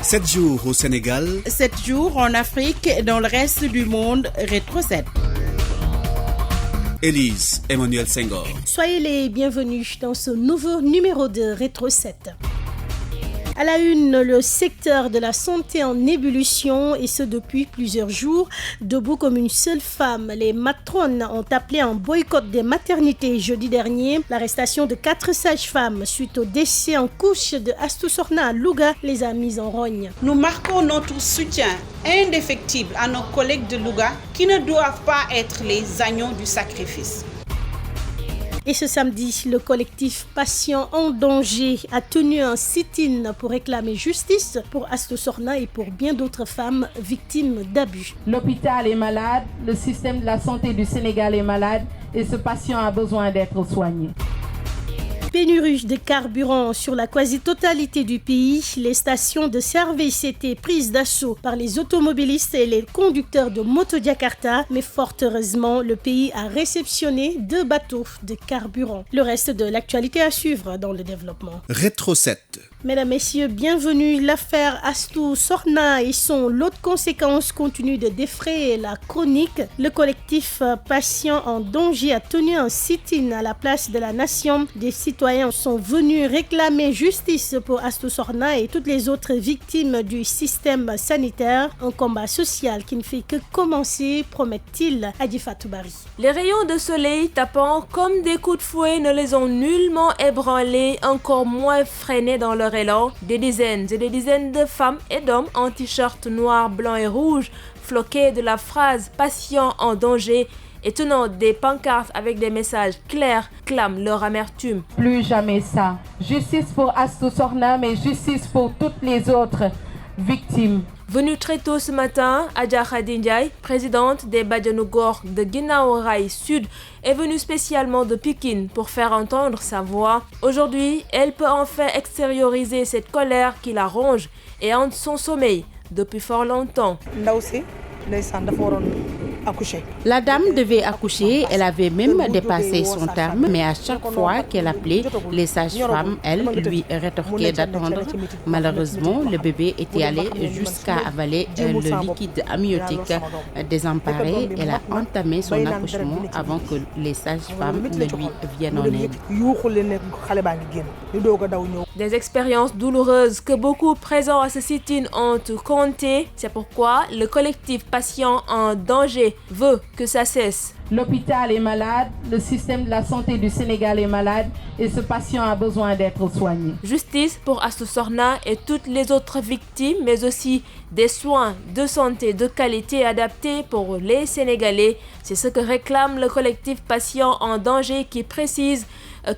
7 jours au Sénégal, 7 jours en Afrique et dans le reste du monde, Rétro 7. Élise Emmanuel Senghor. Soyez les bienvenus dans ce nouveau numéro de Rétro 7. À la une, le secteur de la santé en ébullition et ce depuis plusieurs jours. Debout comme une seule femme, les matrones ont appelé un boycott des maternités jeudi dernier. L'arrestation de 4 sages-femmes suite au décès en couche de Astou Sorna à Louga les a mises en rogne. Nous marquons notre soutien indéfectible à nos collègues de Louga qui ne doivent pas être les agneaux du sacrifice. Et ce samedi, le collectif Patients en danger a tenu un sit-in pour réclamer justice pour Astou Sorna et pour bien d'autres femmes victimes d'abus. L'hôpital est malade, le système de la santé du Sénégal est malade et ce patient a besoin d'être soigné. Pénurie de carburant sur la quasi-totalité du pays. Les stations de service étaient prises d'assaut par les automobilistes et les conducteurs de moto Jakarta. Mais fort heureusement, le pays a réceptionné 2 bateaux de carburant. Le reste de l'actualité à suivre dans le développement. Rétro 7. Mesdames, Messieurs, bienvenue. L'affaire Astou Sorna et son lot de conséquences continue de défrayer la chronique. Le collectif Patients en danger a tenu un sit-in à la place de la Nation. Des citoyens sont venus réclamer justice pour Astou Sorna et toutes les autres victimes du système sanitaire. Un combat social qui ne fait que commencer, promet-il Adi Fatoubari. Les rayons de soleil tapant comme des coups de fouet ne les ont nullement ébranlés, encore moins freinés dans leur élan. Des dizaines et des dizaines de femmes et d'hommes en t-shirt noir, blanc et rouge, floqués de la phrase « Patient en danger » et tenant des pancartes avec des messages clairs, clament leur amertume. Plus jamais ça. Justice pour Astou Sorna, mais justice pour toutes les autres victimes. Venue très tôt ce matin, Adja Khady Ndiaye, présidente des Badianou Gor de Guinaw Rail Sud, est venue spécialement de Pikine pour faire entendre sa voix. Aujourd'hui, elle peut enfin extérioriser cette colère qui la ronge et hante son sommeil depuis fort longtemps. La dame devait accoucher, elle avait même dépassé son terme, mais à chaque fois qu'elle appelait, les sages-femmes, elles, lui rétorquaient d'attendre. Malheureusement, le bébé était allé jusqu'à avaler le liquide amniotique. Désemparée, elle a entamé son accouchement avant que les sages-femmes ne lui viennent en aide. Des expériences douloureuses que beaucoup présents à ce sit-in ont compté. C'est pourquoi le collectif Patients en danger veut que ça cesse. L'hôpital est malade, le système de la santé du Sénégal est malade et ce patient a besoin d'être soigné. Justice pour Astou Sorna et toutes les autres victimes, mais aussi des soins de santé de qualité adaptés pour les Sénégalais. C'est ce que réclame le collectif Patients en danger qui précise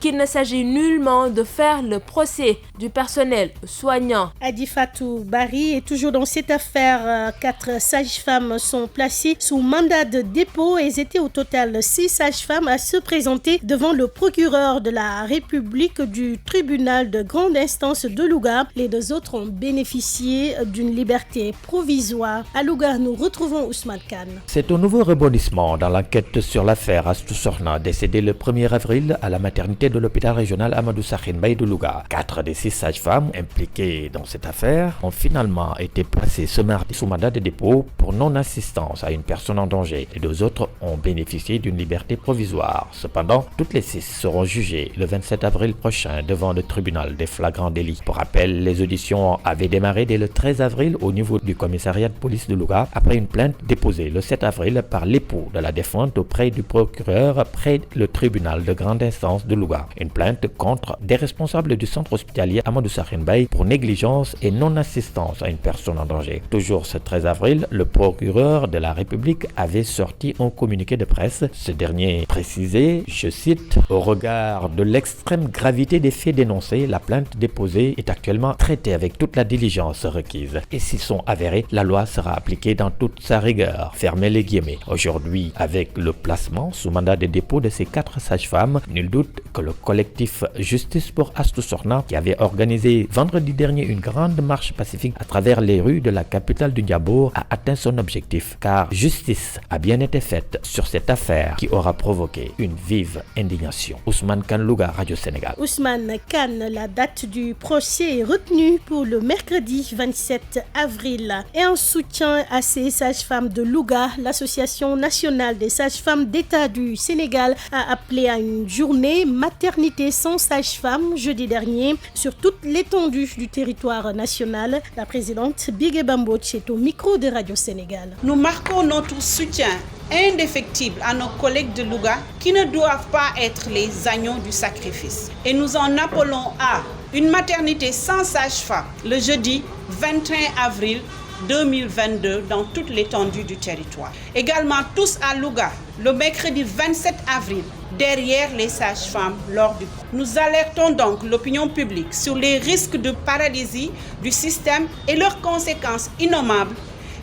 qu'il ne s'agit nullement de faire le procès du personnel soignant. Adi Fatoubari est toujours dans cette affaire. 4 sages-femmes sont placées sous mandat de dépôt et elles étaient au total 6 sages-femmes à se présenter devant le procureur de la République du tribunal de grande instance de Louga. Les 2 autres ont bénéficié d'une liberté provisoire. À Louga, nous retrouvons Ousmane Kane. C'est un nouveau rebondissement dans l'enquête sur l'affaire Astou Sorna, décédée le 1er avril à la maternité de l'hôpital régional Amadou Sakhine Mbaye de Louga. 4 des 6 sages-femmes impliquées dans cette affaire ont finalement été placées ce mardi sous mandat de dépôt pour non-assistance à une personne en danger. Les 2 autres ont bénéficié d'une liberté provisoire. Cependant, toutes les 6 seront jugées le 27 avril prochain devant le tribunal des flagrants délits. Pour rappel, les auditions avaient démarré dès le 13 avril au niveau du commissariat de police de Louga après une plainte déposée le 7 avril par l'époux de la défunte auprès du procureur près le tribunal de grande instance de Louga. Une plainte contre des responsables du centre hospitalier Amadou Sakhine Mbaye pour négligence et non-assistance à une personne en danger. Toujours ce 13 avril, le procureur de la République avait sorti un communiqué de presse. Ce dernier précisait, je cite, « Au regard de l'extrême gravité des faits dénoncés, la plainte déposée est actuellement traitée avec toute la diligence requise. Et s'ils sont avérés, la loi sera appliquée dans toute sa rigueur. » Fermez les guillemets. Aujourd'hui, avec le placement sous mandat de dépôt de ces 4 sages-femmes, nul doute que le collectif Justice pour Astou Sorna, qui avait organisé vendredi dernier une grande marche pacifique à travers les rues de la capitale du Diabour, a atteint son objectif, car justice a bien été faite sur cette affaire qui aura provoqué une vive indignation. Ousmane Kane Louga, Radio Sénégal. Ousmane Kane, la date du procès est retenue pour le mercredi 27 avril. Et en soutien à ces sages-femmes de Louga, l'Association nationale des sages-femmes d'État du Sénégal a appelé à une journée maternité sans sage-femme jeudi dernier sur toute l'étendue du territoire national. La présidente Bigué Bambodj est au micro de Radio Sénégal. Nous marquons notre soutien indéfectible à nos collègues de Louga qui ne doivent pas être les agneaux du sacrifice. Et nous en appelons à une maternité sans sage-femme le jeudi 21 avril 2022 dans toute l'étendue du territoire. Également tous à Louga le mercredi 27 avril derrière les sages-femmes lors du... Nous alertons donc l'opinion publique sur les risques de paralysie du système et leurs conséquences innommables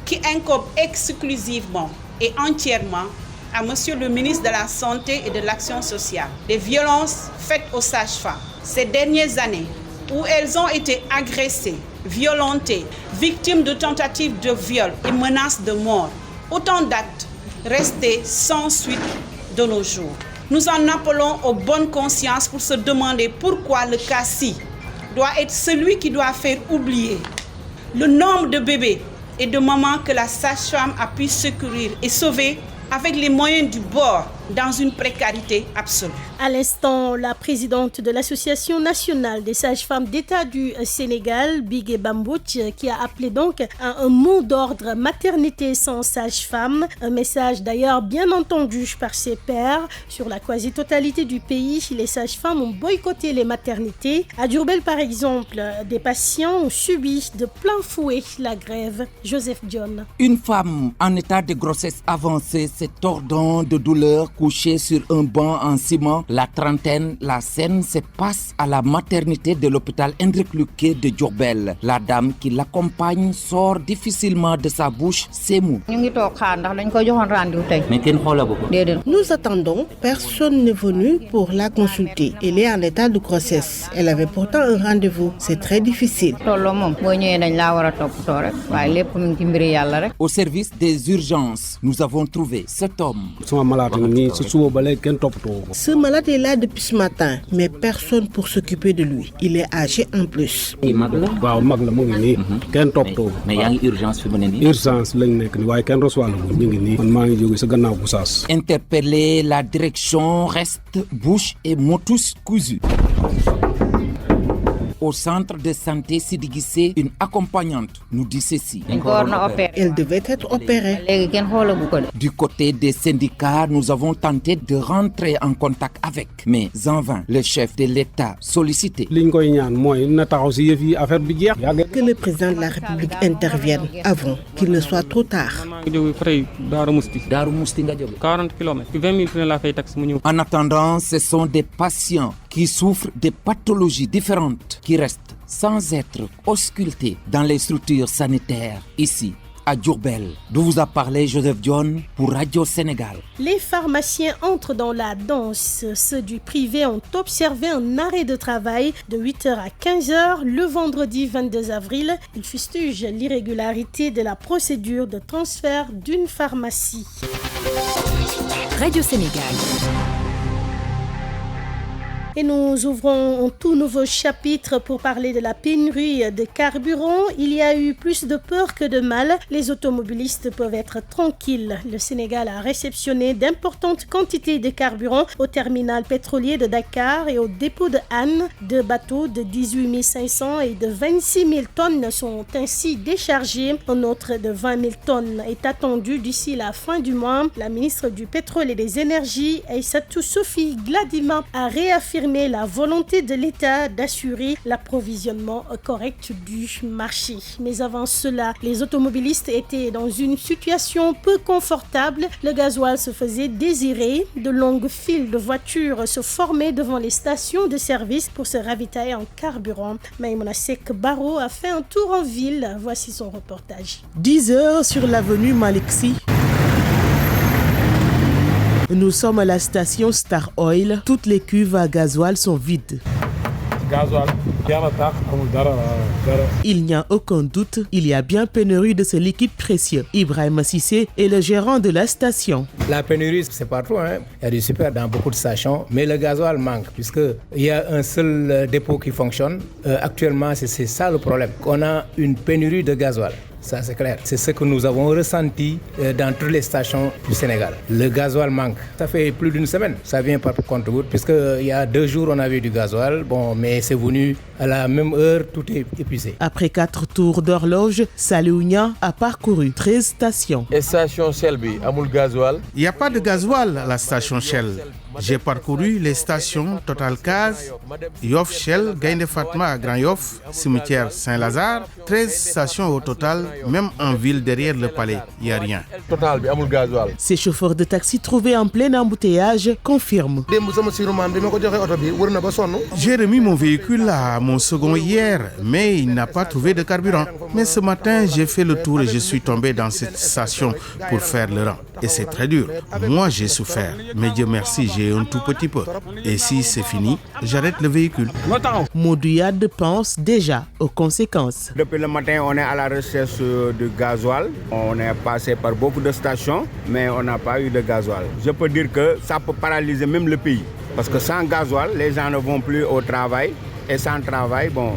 qui incombent exclusivement et entièrement à Monsieur le ministre de la Santé et de l'Action sociale. Les violences faites aux sages-femmes ces dernières années où elles ont été agressées, violentées, victimes de tentatives de viol et menaces de mort. Autant d'actes restés sans suite de nos jours. Nous en appelons aux bonnes consciences pour se demander pourquoi le cas-ci doit être celui qui doit faire oublier le nombre de bébés et de mamans que la sage-femme a pu secourir et sauver avec les moyens du bord dans une précarité absolue. À l'instant, la présidente de l'Association nationale des sages-femmes d'État du Sénégal, Bigué Bambodj, qui a appelé donc à un mot d'ordre maternité sans sage-femme, un message d'ailleurs bien entendu par ses pairs. Sur la quasi-totalité du pays, les sages-femmes ont boycotté les maternités. À Diourbel, par exemple, des patients ont subi de plein fouet la grève. Joseph John. Une femme en état de grossesse avancée se tordant de douleur couchée sur un banc en ciment, la trentaine, la scène se passe à la maternité de l'hôpital Hendrik Luque de Diourbel. La dame qui l'accompagne sort difficilement de sa bouche ces mots. Nous attendons, personne n'est venu pour la consulter. Elle est en état de grossesse. Elle avait pourtant un rendez-vous. C'est très difficile. Au service des urgences, nous avons trouvé cet homme. Ce malade est là depuis ce matin, mais personne pour s'occuper de lui. Il est âgé en plus. Interpellé, la direction reste bouche et mots tous cousus. Au centre de santé Sidi Guissé, une accompagnante nous dit ceci. Elle devait être opérée. Du côté des syndicats, nous avons tenté de rentrer en contact avec, mais en vain. Le chef de l'État sollicité. Que le président de la République intervienne avant qu'il ne soit trop tard. En attendant, ce sont des patients qui souffrent de pathologies différentes qui restent sans être auscultés dans les structures sanitaires ici à Diourbel, d'où vous a parlé Joseph John pour Radio Sénégal. Les pharmaciens entrent dans la danse. Ceux du privé ont observé un arrêt de travail de 8h à 15h le vendredi 22 avril. Ils fustigent l'irrégularité de la procédure de transfert d'une pharmacie. Radio Sénégal. Et nous ouvrons un tout nouveau chapitre pour parler de la pénurie de carburant. Il y a eu plus de peur que de mal. Les automobilistes peuvent être tranquilles. Le Sénégal a réceptionné d'importantes quantités de carburant au terminal pétrolier de Dakar et au dépôt de Hann. 2 bateaux de 18 500 et de 26 000 tonnes sont ainsi déchargés. Un autre de 20 000 tonnes est attendu d'ici la fin du mois. La ministre du Pétrole et des Énergies, Aïssatou Sophie Gladima, a réaffirmé la volonté de l'État d'assurer l'approvisionnement correct du marché. Mais avant cela, les automobilistes étaient dans une situation peu confortable. Le gasoil se faisait désirer. De longues files de voitures se formaient devant les stations de service pour se ravitailler en carburant. Maïmouna Sek Baro a fait un tour en ville. Voici son reportage. 10 heures sur l'avenue Maliksi. Nous sommes à la station Star Oil. Toutes les cuves à gasoil sont vides. Il n'y a aucun doute, il y a bien pénurie de ce liquide précieux. Ibrahim Sissé est le gérant de la station. La pénurie, c'est partout. Il y a du super dans beaucoup de stations, mais le gasoil manque puisqu'il y a un seul dépôt qui fonctionne. Actuellement, c'est ça le problème. On a une pénurie de gasoil. Ça, c'est clair. C'est ce que nous avons ressenti dans toutes les stations du Sénégal. Le gasoil manque. Ça fait plus d'une semaine. Ça vient par compte-gouttes, puisqu'il y a 2 jours, on avait du gasoil. Bon, mais c'est venu à la même heure, tout est épuisé. Après 4 tours d'horloge, Saléounia a parcouru 13 stations. Et station Shell, amul gasoil? Il n'y a pas de gasoil à la station Shell. J'ai parcouru les stations Total Case, Yoff Shell, Gaïndé Fatma à Grand Yoff, cimetière Saint-Lazare. 13 stations au total, même en ville derrière le palais, il n'y a rien. Ces chauffeurs de taxi trouvés en plein embouteillage confirment. J'ai remis mon véhicule à mon second hier, mais il n'a pas trouvé de carburant. Mais ce matin, j'ai fait le tour et je suis tombé dans cette station pour faire le rang. Et c'est très dur. Moi, j'ai souffert. Mais Dieu merci, j'ai un tout petit peu. Et si c'est fini, j'arrête le véhicule. Moudouyad pense déjà aux conséquences. Depuis le matin, on est à la recherche de gasoil. On est passé par beaucoup de stations, mais on n'a pas eu de gasoil. Je peux dire que ça peut paralyser même le pays. Parce que sans gasoil, les gens ne vont plus au travail. Et sans travail, vous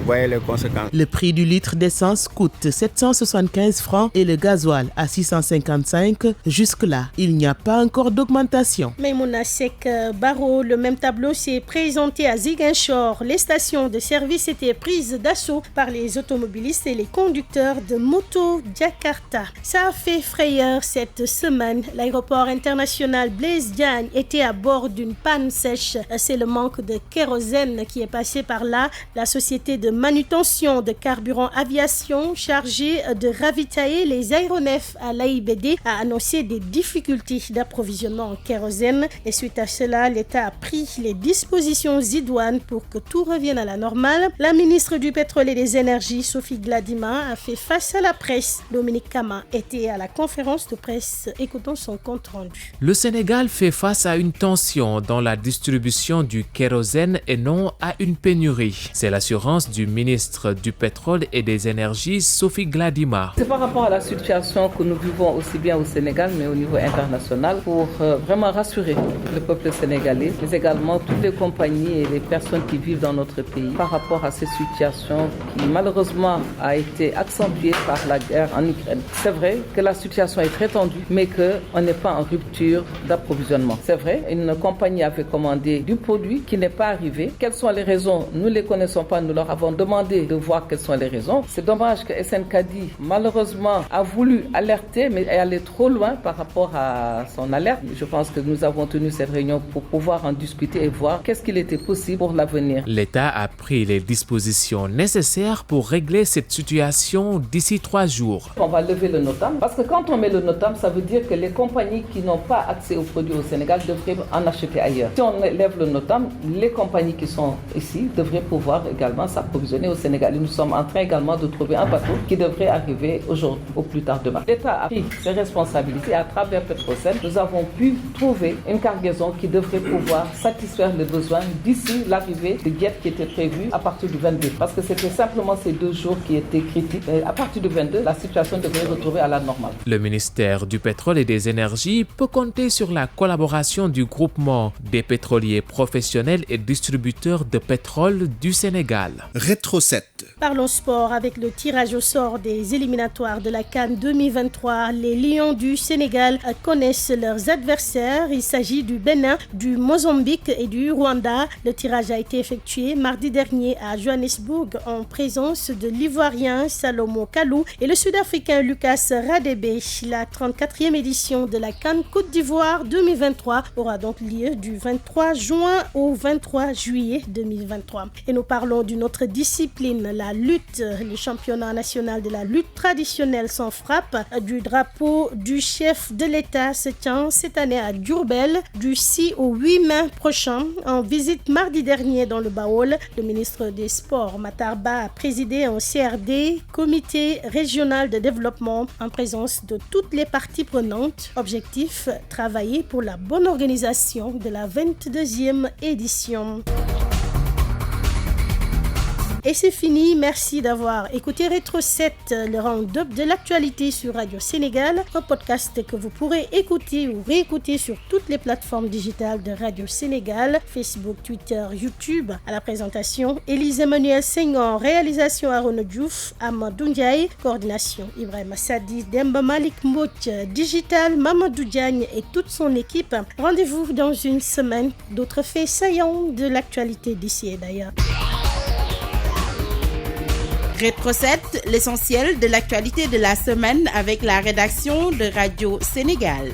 voyez les conséquences. Le prix du litre d'essence coûte 775 francs et le gasoil à 655. Jusque-là, il n'y a pas encore d'augmentation. Maïmouna Sek Baro, le même tableau s'est présenté à Ziguinchor. Les stations de service étaient prises d'assaut par les automobilistes et les conducteurs de moto Jakarta. Ça a fait frayeur cette semaine. L'aéroport international Blaise Diagne était à bord d'une panne sèche. C'est le manque de kérosène qui est passé par là. La société de manutention de carburant aviation chargée de ravitailler les aéronefs à l'AIBD a annoncé des difficultés d'approvisionnement en kérosène et suite à cela, l'État a pris les dispositions idoines pour que tout revienne à la normale. La ministre du Pétrole et des Énergies, Sophie Gladima, a fait face à la presse. Dominique Kama était à la conférence de presse. Écoutons son compte rendu. Le Sénégal fait face à une tension dans la distribution du kérosène et non à une pénurie. C'est l'assurance du ministre du Pétrole et des Énergies, Sophie Gladima. C'est par rapport à la situation que nous vivons aussi bien au Sénégal, mais au niveau international, pour vraiment rassurer le peuple sénégalais, mais également toutes les compagnies et les personnes qui vivent dans notre pays par rapport à cette situation qui malheureusement a été accentuée par la guerre en Ukraine. C'est vrai que la situation est très tendue, mais qu'on n'est pas en rupture d'approvisionnement. C'est vrai, une compagnie avait commandé du produit qui n'est pas arrivé. Quelles sont les raisons? Nous ne les connaissons pas, nous leur avons demandé de voir quelles sont les raisons. C'est dommage que SNCADI, malheureusement, a voulu alerter, mais est allé trop loin par rapport à son alerte. Je pense que nous avons tenu cette réunion pour pouvoir en discuter et voir qu'est-ce qu'il était possible pour l'avenir. L'État a pris les dispositions nécessaires pour régler cette situation d'ici 3 jours. On va lever le NOTAM, parce que quand on met le NOTAM, ça veut dire que les compagnies qui n'ont pas accès aux produits au Sénégal devraient en acheter ailleurs. Si on lève le NOTAM, les compagnies qui sont ici devraient pouvoir également s'approvisionner au Sénégal. Et nous sommes en train également de trouver un bateau qui devrait arriver aujourd'hui, au plus tard demain. L'État a pris ses responsabilités à travers Petrosen. Nous avons pu trouver une cargaison qui devrait pouvoir satisfaire les besoins d'ici l'arrivée de guettes qui était prévue à partir du 22. Parce que c'était simplement ces 2 jours qui étaient critiques. Et à partir du 22, la situation devrait retrouver à la normale. Le ministère du Pétrole et des Énergies peut compter sur la collaboration du groupement des pétroliers professionnels et distributeurs de pétrole du Sénégal. Rétro 7. Parlons sport avec le tirage au sort des éliminatoires de la CAN 2023. Les Lions du Sénégal connaissent leurs adversaires. Il s'agit du Bénin, du Mozambique et du Rwanda. Le tirage a été effectué mardi dernier à Johannesburg en présence de l'Ivoirien Salomo Kalou et le Sud-Africain Lucas Radebe. La 34e édition de la CAN Côte d'Ivoire 2023 aura donc lieu du 23 juin au 23 juillet 2023. Et nous parlons d'une autre discipline, la lutte, le championnat national de la lutte traditionnelle sans frappe du drapeau du chef de l'État se tient cette année à Diourbel du 6 au 8 mai prochain. En visite mardi dernier dans le Baol, le ministre des Sports, Matar Ba, a présidé un CRD, comité régional de développement, en présence de toutes les parties prenantes. Objectif, travailler pour la bonne organisation de la 22e édition. Et c'est fini, merci d'avoir écouté Rétro 7, le round-up de l'actualité sur Radio Sénégal, un podcast que vous pourrez écouter ou réécouter sur toutes les plateformes digitales de Radio Sénégal, Facebook, Twitter, YouTube. À la présentation, Élise Emmanuel Senghor, réalisation Arona Diouf, Amadou Ndiaye, coordination Ibrahim Sadi, Demba Malik Mbouch, digital Mamadou Diagne et toute son équipe. Rendez-vous dans une semaine pour d'autres faits saillants de l'actualité d'ici et d'ailleurs. Rétro 7, l'essentiel de l'actualité de la semaine avec la rédaction de Radio Sénégal.